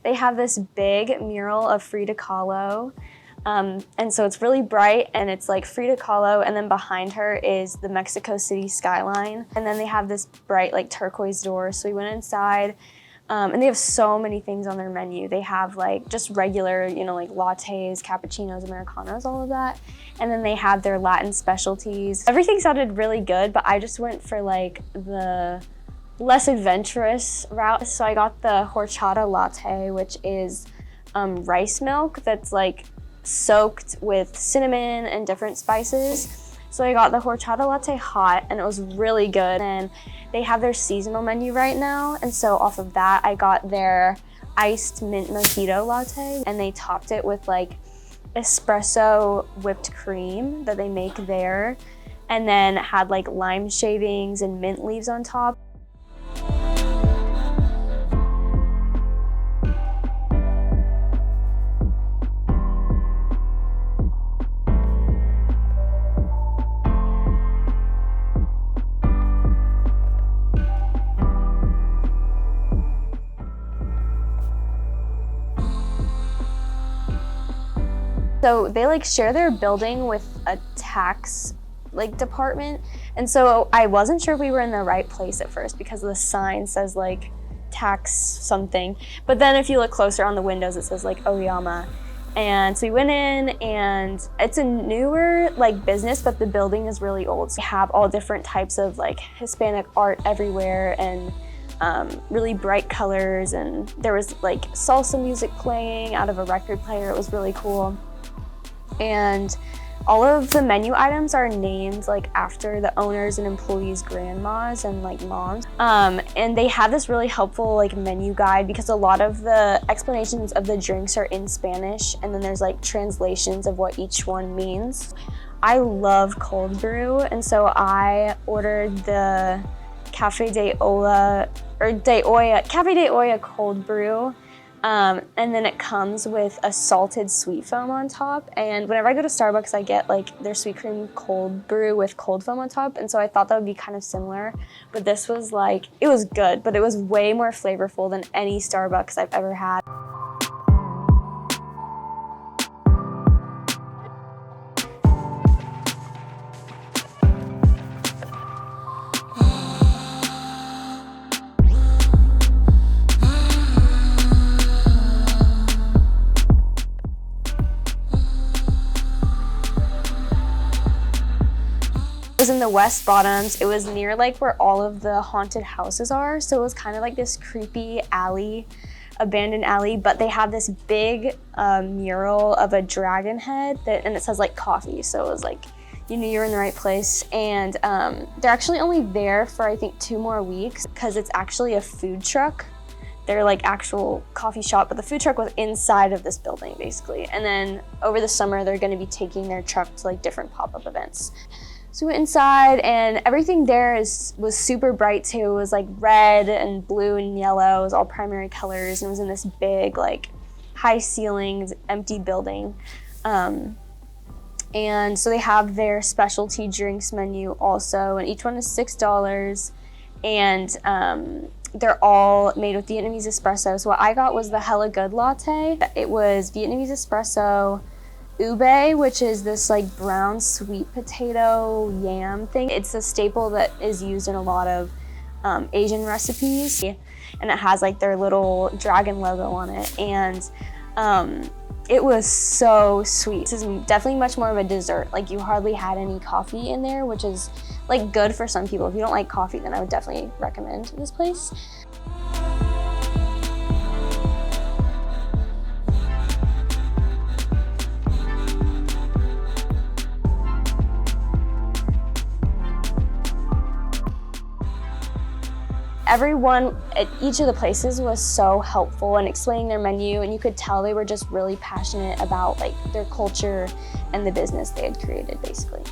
They have this big mural of Frida Kahlo. And so it's really bright and it's like Frida Kahlo, and then behind her is the Mexico City skyline. And then they have this bright like turquoise door. So we went inside and they have so many things on their menu. They have like just regular, you know, like lattes, cappuccinos, Americanos, all of that. And then they have their Latin specialties. Everything sounded really good, but I just went for like the less adventurous route. So I got the horchata latte, which is rice milk that's like soaked with cinnamon and different spices. So I got the horchata latte hot and it was really good. And they have their seasonal menu right now. And so off of that, I got their iced mint mojito latte, and they topped it with like espresso whipped cream that they make there. And then had like lime shavings and mint leaves on top. So they like share their building with a tax like department. And so I wasn't sure if we were in the right place at first because the sign says like tax something. But then if you look closer on the windows, it says like Oyama. And so we went in, and it's a newer like business, but the building is really old. So we have all different types of like Hispanic art everywhere, and really bright colors. And there was like salsa music playing out of a record player. It was really cool. And all of the menu items are named like after the owners and employees' grandmas and like moms. And they have this really helpful like menu guide because a lot of the explanations of the drinks are in Spanish, and then there's like translations of what each one means. I love cold brew, and so I ordered the Cafe de Olla cold brew. And then it comes with a salted sweet foam on top. And whenever I go to Starbucks, I get like their sweet cream cold brew with cold foam on top. And so I thought that would be kind of similar. But this was like, it was good, but it was way more flavorful than any Starbucks I've ever had. It was in the West Bottoms. It was near like where all of the haunted houses are. So it was kind of like this creepy alley, abandoned alley, but they have this big mural of a dragon head and it says like coffee. So it was like, you knew you were in the right place. And they're actually only there for I think 2 more weeks because it's actually a food truck. They're like actual coffee shop, but the food truck was inside of this building basically. And then over the summer, they're gonna be taking their truck to like different pop-up events. So we went inside, and everything there was super bright too. It was like red and blue and yellow. It was all primary colors, and it was in this big, like high ceilinged, empty building. And so they have their specialty drinks menu also, and each one is $6. And they're all made with Vietnamese espresso. So what I got was the Hella Good latte. It was Vietnamese espresso, ube, which is this like brown sweet potato yam thing. It's a staple that is used in a lot of Asian recipes, and it has like their little dragon logo on it. And it was so sweet. This is definitely much more of a dessert. Like you hardly had any coffee in there, which is like good for some people. If you don't like coffee, then I would definitely recommend this place. Everyone at each of the places was so helpful in explaining their menu, and you could tell they were just really passionate about like their culture and the business they had created basically.